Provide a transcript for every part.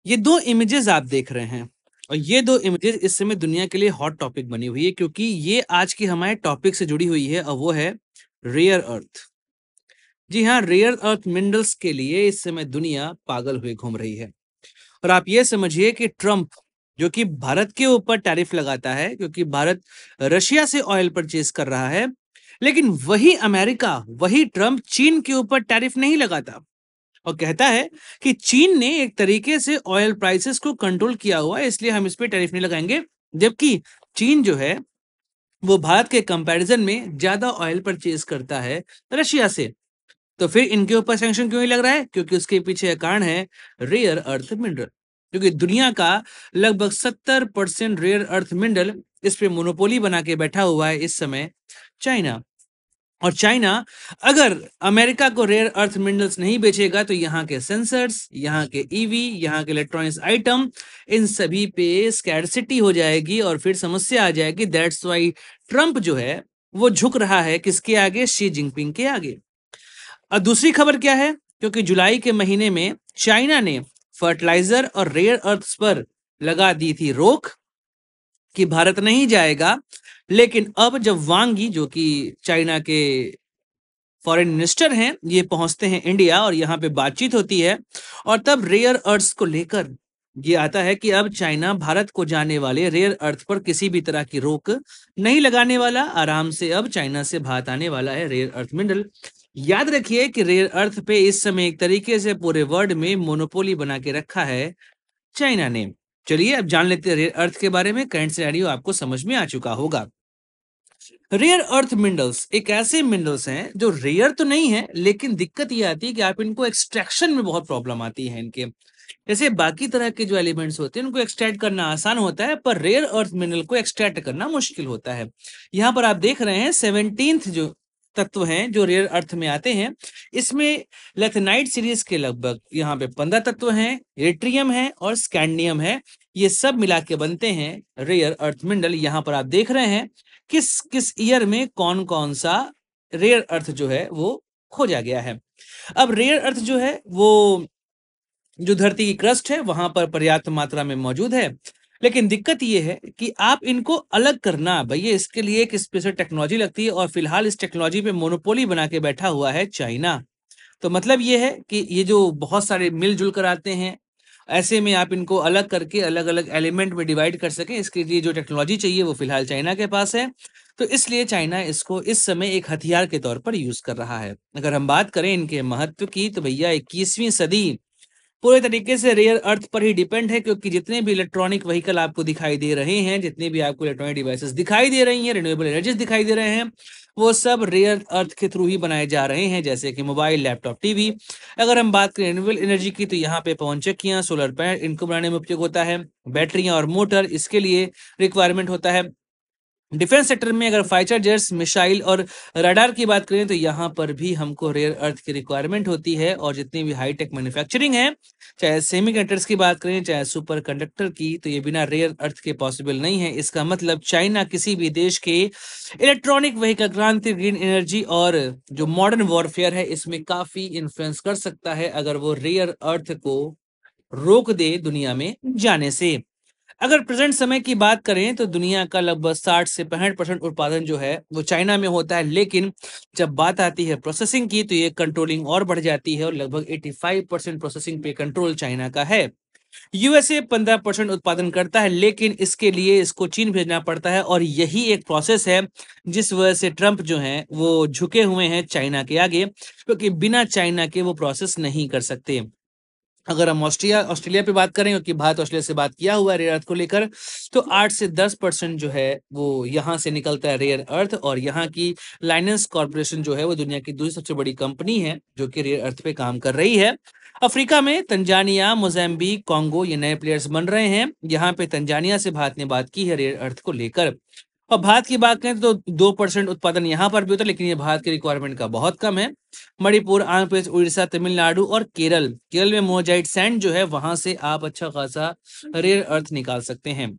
ये दो इमेजेस आप देख रहे हैं और ये दो इमेजेस इस समय दुनिया के लिए हॉट टॉपिक बनी हुई है क्योंकि ये आज की हमारे टॉपिक से जुड़ी हुई है और वो है रेयर अर्थ। जी हाँ, रेयर अर्थ मिनरल्स के लिए इस समय दुनिया पागल हुए घूम रही है। और आप ये समझिए कि ट्रम्प जो कि भारत के ऊपर टैरिफ लगाता है क्योंकि भारत रशिया से ऑयल परचेज कर रहा है, लेकिन वही अमेरिका, वही ट्रम्प चीन के ऊपर टैरिफ नहीं लगाता और कहता है कि चीन ने एक तरीके से ऑयल प्राइसेस को कंट्रोल किया हुआ है, इसलिए हम इस पे टैरिफ नहीं लगाएंगे। जबकि चीन जो है वो भारत के कंपैरिजन में ज्यादा ऑयल परचेज करता है रशिया से। तो फिर इनके ऊपर सैंक्शन क्यों नहीं लग रहा है? क्योंकि उसके पीछे का कारण है रेयर अर्थ मिनरल। क्योंकि दुनिया का लगभग 70% रेयर अर्थ मिनरल इस पे मोनोपोली बना के बैठा हुआ है इस समय चाइना। और चाइना अगर अमेरिका को रेयर अर्थ मिनरल्स नहीं बेचेगा तो यहाँ के सेंसर्स, यहाँ के ईवी, यहाँ के इलेक्ट्रॉनिक्स आइटम, इन सभी पे स्कैरसिटी हो जाएगी और फिर समस्या आ जाएगी। दैट्स वाई ट्रंप जो है वो झुक रहा है किसके आगे? शी जिनपिंग के आगे। और दूसरी खबर क्या है? क्योंकि जुलाई के महीने में चाइना ने फर्टिलाइजर और रेयर अर्थ्स पर लगा दी थी रोक कि भारत नहीं जाएगा, लेकिन अब जब वांग यी जो कि चाइना के फॉरेन मिनिस्टर हैं, ये पहुंचते हैं इंडिया और यहाँ पे बातचीत होती है और तब रेयर अर्थ्स को लेकर ये आता है कि अब चाइना भारत को जाने वाले रेयर अर्थ पर किसी भी तरह की रोक नहीं लगाने वाला, आराम से अब चाइना से भारत आने वाला है रेयर अर्थ मिनरल। याद रखिए कि रेयर अर्थ पे इस समय एक तरीके से पूरे वर्ल्ड में मोनोपोली बना के रखा है चाइना ने। चलिए अब जान लेते हैं रेयर अर्थ के बारे में। करंट सिनेरियो आपको समझ में आ चुका होगा। रेयर अर्थ मिनरल्स एक ऐसे मिनरल्स हैं जो रेयर तो नहीं है, लेकिन दिक्कत ये आती है कि आप इनको एक्सट्रैक्शन में बहुत प्रॉब्लम आती है इनके। जैसे बाकी तरह के जो एलिमेंट्स होते हैं उनको एक्सट्रैक्ट करना आसान होता है, पर रेयर अर्थ मिनरल को एक्सट्रैक्ट करना मुश्किल होता है। यहाँ पर आप देख रहे हैं 17th जो तत्व हैं जो रेयर अर्थ में आते हैं, इसमें लेथेनाइट सीरीज के लगभग यहाँ पे 15 तत्व हैं, एट्रियम है और स्कैंडियम है। ये सब मिला के बनते हैं रेयर अर्थ मिनरल। यहाँ पर आप देख रहे हैं किस किस ईयर में कौन कौन सा रेयर अर्थ जो है वो खोजा गया है। अब रेयर अर्थ जो है वो जो धरती की क्रस्ट है वहां पर पर्याप्त मात्रा में मौजूद है, लेकिन दिक्कत ये है कि आप इनको अलग करना, भैया इसके लिए एक स्पेशल टेक्नोलॉजी लगती है और फिलहाल इस टेक्नोलॉजी पे मोनोपोली बना के बैठा हुआ है चाइना। तो मतलब ये है कि ये जो बहुत सारे मिलजुल कर आते हैं, ऐसे में आप इनको अलग करके अलग अलग एलिमेंट में डिवाइड कर सकें, इसके लिए जो टेक्नोलॉजी चाहिए वो फिलहाल चाइना के पास है। तो इसलिए चाइना इसको इस समय एक हथियार के तौर पर यूज कर रहा है। अगर हम बात करें इनके महत्व की तो भैया 21वीं सदी पूरे तरीके से रेयर अर्थ पर ही डिपेंड है, क्योंकि जितने भी इलेक्ट्रॉनिक व्हीकल आपको दिखाई दे रहे हैं, जितने भी आपको इलेक्ट्रॉनिक डिवाइसेस दिखाई दे रही हैं, रिन्यूएबल एनर्जीज दिखाई दे रहे हैं, वो सब रेयर अर्थ के थ्रू ही बनाए जा रहे हैं, जैसे कि मोबाइल, लैपटॉप, टीवी। अगर हम बात करें रिन्यूएबल एनर्जी की तो यहाँ पे पवन चक्कियां, सोलर पैनल इनको बनाने में उपयोग होता है, बैटरियां और मोटर इसके लिए रिक्वायरमेंट होता है। डिफेंस सेक्टर में अगर फाइटर जेट्स, मिसाइल और रडार की बात करें तो यहाँ पर भी हमको रेयर अर्थ की रिक्वायरमेंट होती है। और जितनी भी हाईटेक मैन्युफैक्चरिंग है, चाहे सेमीकंडक्टर्स की बात करें चाहे सुपर कंडक्टर की, तो ये बिना रेयर अर्थ के पॉसिबल नहीं है। इसका मतलब चाइना किसी भी देश के इलेक्ट्रॉनिक व्हीकल क्रांति, ग्रीन एनर्जी और जो मॉडर्न वॉरफेयर है इसमें काफी इन्फ्लुएंस कर सकता है अगर वो रेयर अर्थ को रोक दे दुनिया में जाने से। अगर प्रेजेंट समय की बात करें तो दुनिया का लगभग 60 से 65% उत्पादन जो है वो चाइना में होता है, लेकिन जब बात आती है प्रोसेसिंग की तो ये कंट्रोलिंग और बढ़ जाती है और लगभग 85% प्रोसेसिंग पे कंट्रोल चाइना का है। यूएसए 15% उत्पादन करता है, लेकिन इसके लिए इसको चीन भेजना पड़ता है और यही एक प्रोसेस है जिस वजह से ट्रंप जो है वो झुके हुए हैं चाइना के आगे, क्योंकि बिना चाइना के वो प्रोसेस नहीं कर सकते। अगर हम ऑस्ट्रेलिया पे बात करें, क्योंकि भारत ऑस्ट्रेलिया से बात किया हुआ है रेयर अर्थ को लेकर, तो 8 से 10% जो है वो यहाँ से निकलता है रेयर अर्थ। और यहाँ की लाइनेंस कॉर्पोरेशन जो है वो दुनिया की दूसरी सबसे बड़ी कंपनी है जो कि रेयर अर्थ पे काम कर रही है। अफ्रीका में तंजानिया, मोजाम्बिक, कॉन्गो ये नए प्लेयर्स बन रहे हैं। यहाँ पे तंजानिया से भारत ने बात की है रेयर अर्थ को लेकर। और भारत की बात करें तो 2% उत्पादन यहाँ पर भी होता है, लेकिन ये भारत की रिक्वायरमेंट का बहुत कम है। मणिपुर, आंध्र प्रदेश, उड़ीसा, तमिलनाडु और केरल, केरल में मोजाइट सैंड जो है वहां से आप अच्छा खासा रेयर अर्थ निकाल सकते हैं।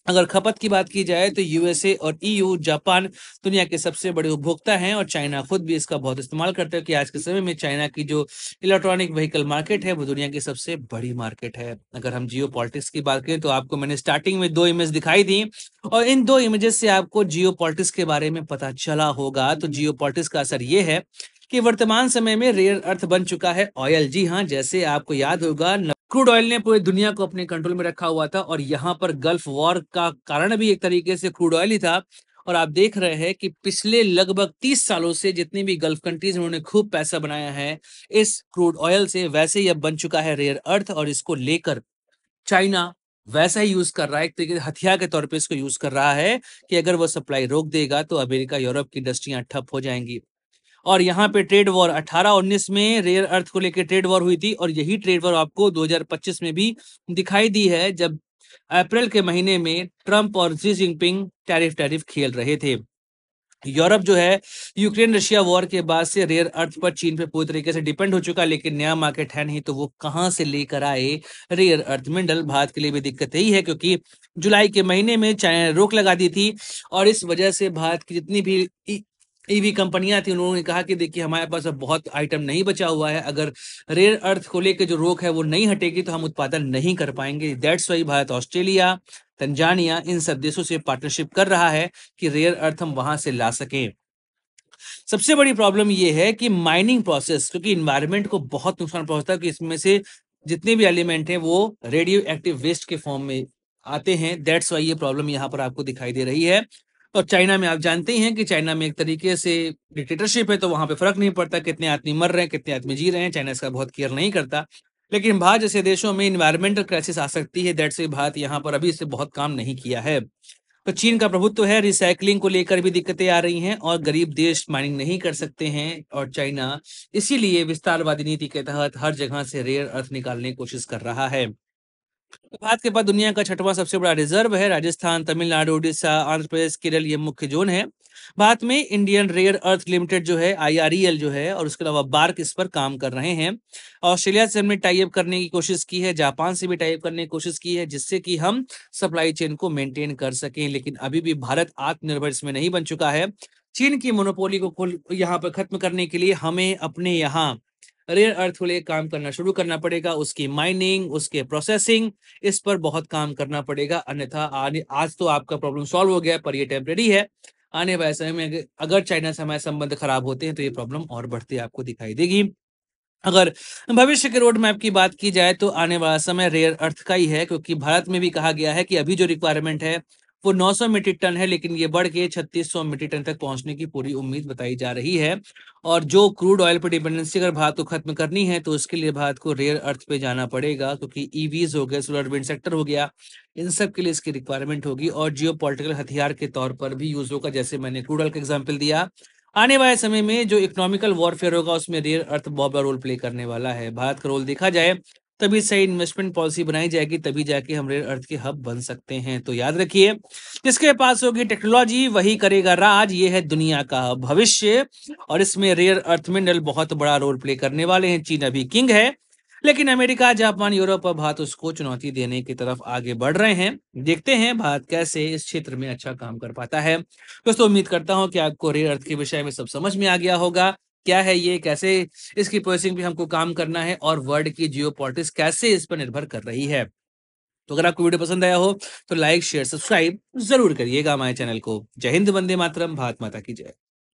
अगर खपत की बात की जाए तो यूएसए और ईयू, जापान दुनिया के सबसे बड़े उपभोक्ता हैं और चाइना खुद भी इसका बहुत इस्तेमाल करता है कि आज के समय में चाइना की जो इलेक्ट्रॉनिक व्हीकल मार्केट है वो दुनिया की सबसे बड़ी मार्केट है। अगर हम जियो पॉलिटिक्स की बात करें तो आपको मैंने स्टार्टिंग में 2 इमेज दिखाई दी और इन 2 इमेजेस से आपको जियो पॉलिटिक्स के बारे में पता चला होगा। तो जियो पॉलिटिक्स का असर ये है कि वर्तमान समय में रेयर अर्थ बन चुका है ऑयल। जी हाँ, जैसे आपको याद होगा क्रूड ऑयल ने पूरी दुनिया को अपने कंट्रोल में रखा हुआ था और यहाँ पर गल्फ वॉर का कारण भी एक तरीके से क्रूड ऑयल ही था। और आप देख रहे हैं कि पिछले लगभग 30 सालों से जितनी भी गल्फ कंट्रीज उन्होंने खूब पैसा बनाया है इस क्रूड ऑयल से, वैसे ही अब बन चुका है रेयर अर्थ और इसको लेकर चाइना वैसा ही यूज कर रहा है, एक तरीके से हथियार के तौर पे इसको यूज कर रहा है कि अगर वो सप्लाई रोक देगा तो अमेरिका, यूरोप की इंडस्ट्रियां ठप हो जाएंगी। और यहाँ पे ट्रेड वॉर 18-19 में रेयर अर्थ को लेकर ट्रेड वॉर हुई थी और यही ट्रेड वॉर आपको 2025 में भी दिखाई दी है, जब अप्रैल के महीने में ट्रंप और शी जिनपिंग टैरिफ टैरिफ खेल रहे थे। यूरोप जो है यूक्रेन रशिया वॉर के बाद से रेयर अर्थ पर चीन पे पूरी तरीके से डिपेंड हो चुका, लेकिन नया मार्केट है नहीं तो वो कहां से लेकर आए रेयर अर्थ मिनरल। भारत के लिए भी दिक्कत यही है क्योंकि जुलाई के महीने में चाइना ने रोक लगा दी थी और इस वजह से भारत की जितनी भी ईवी कंपनियां थी उन्होंने कहा कि देखिए हमारे पास अब बहुत आइटम नहीं बचा हुआ है, अगर रेयर अर्थ को लेकर जो रोक है वो नहीं हटेगी तो हम उत्पादन नहीं कर पाएंगे। That's why Bharat Australia, Tanzania इन सब देशों से पार्टनरशिप कर रहा है कि रेयर अर्थ हम वहां से ला सकें। सबसे बड़ी प्रॉब्लम ये है कि माइनिंग प्रोसेस, क्योंकि इन्वायरमेंट को बहुत नुकसान पहुंचता है कि इसमें से जितने भी एलिमेंट हैं वो रेडियो एक्टिव वेस्ट के फॉर्म में आते हैं। दैट्स वाई ये प्रॉब्लम यहाँ पर आपको दिखाई दे रही है। और चाइना में आप जानते ही हैं कि चाइना में एक तरीके से डिक्टेटरशिप है तो वहां पे फर्क नहीं पड़ता कितने आदमी मर रहे हैं, कितने आदमी जी रहे हैं, चाइना इसका बहुत केयर नहीं करता। लेकिन भारत जैसे देशों में इन्वायरमेंटल क्राइसिस आ सकती है, दैट्स वाई भारत यहाँ पर अभी इससे बहुत काम नहीं किया है। तो चीन का प्रभुत्व है, रिसाइकलिंग को लेकर भी दिक्कतें आ रही हैं और गरीब देश माइनिंग नहीं कर सकते हैं और चाइना इसीलिए विस्तारवादी नीति के तहत हर जगह से रेयर अर्थ निकालने की कोशिश कर रहा है। भारत के बाद दुनिया का छठवां सबसे बड़ा रिजर्व है। राजस्थान, तमिलनाडु, उड़ीसा, आंध्र प्रदेश, केरल ये मुख्य जोन है। भारत में इंडियन रेयर अर्थ लिमिटेड जो है, आईआरईएल जो है, और उसके अलावा बार्क इस पर काम कर रहे हैं। ऑस्ट्रेलिया से हमने टाई अप करने की कोशिश की है, जापान से भी टाई अप करने की कोशिश की है जिससे कि हम सप्लाई चेन को मेंटेन कर सकें, लेकिन अभी भी भारत आत्मनिर्भर इसमें नहीं बन चुका है। चीन की मोनोपोली को यहाँ पर खत्म करने के लिए हमें अपने यहाँ रेयर अर्थ को लेकर काम करना शुरू करना पड़ेगा, उसकी माइनिंग, उसके प्रोसेसिंग, इस पर बहुत काम करना पड़ेगा। अन्यथा आज तो आपका प्रॉब्लम सॉल्व हो गया पर ये टेम्परेरी है। आने वाले समय में अगर चाइना से हमारे संबंध खराब होते हैं तो ये प्रॉब्लम और बढ़ती आपको दिखाई देगी। अगर भविष्य के रोड मैप की बात की जाए तो आने वाला समय रेयर अर्थ का ही है, क्योंकि भारत में भी कहा गया है कि अभी जो रिक्वायरमेंट है वो 900 मीट्रिक टन है, लेकिन ये बढ़ के 3600 मीट्रिक टन तक पहुंचने की पूरी उम्मीद बताई जा रही है। और जो क्रूड ऑयल पर डिपेंडेंसी अगर भारत को खत्म करनी है तो उसके लिए भारत को रेयर अर्थ पे जाना पड़ेगा, क्योंकि ईवीज हो गए, सोलर विंड सेक्टर हो गया, इन सब के लिए इसकी रिक्वायरमेंट होगी और जियो हथियार के तौर पर भी यूज होगा। जैसे मैंने क्रूड ऑयल का एग्जाम्पल दिया, आने वाले समय में जो इकोनॉमिकल वॉरफेयर होगा उसमें रेयर अर्थ बहुत बड़ा रोल प्ले करने वाला है। भारत का रोल देखा जाए तभी सही इन्वेस्टमेंट पॉलिसी बनाई जाएगी, तभी जाके हम रेयर अर्थ के हब बन सकते हैं। तो याद रखिए, जिसके पास होगी टेक्नोलॉजी वही करेगा राज, ये है दुनिया का भविष्य और इसमें रेयर अर्थ मिनरल बहुत बड़ा रोल प्ले करने वाले हैं। चीन अभी किंग है, लेकिन अमेरिका, जापान, यूरोप और भारत उसको चुनौती देने की तरफ आगे बढ़ रहे हैं। देखते हैं भारत कैसे इस क्षेत्र में अच्छा काम कर पाता है। दोस्तों, उम्मीद करता हूं कि आपको रेयर अर्थ के विषय में सब समझ में आ गया होगा, क्या है ये, कैसे इसकी प्रोसेसिंग भी हमको काम करना है और वर्ल्ड की जियोपॉलिटिक्स कैसे इस पर निर्भर कर रही है। तो अगर आपको वीडियो पसंद आया हो तो लाइक, शेयर, सब्सक्राइब जरूर करिएगा हमारे चैनल को। जय हिंद, वंदे मातरम, भारत माता की जय।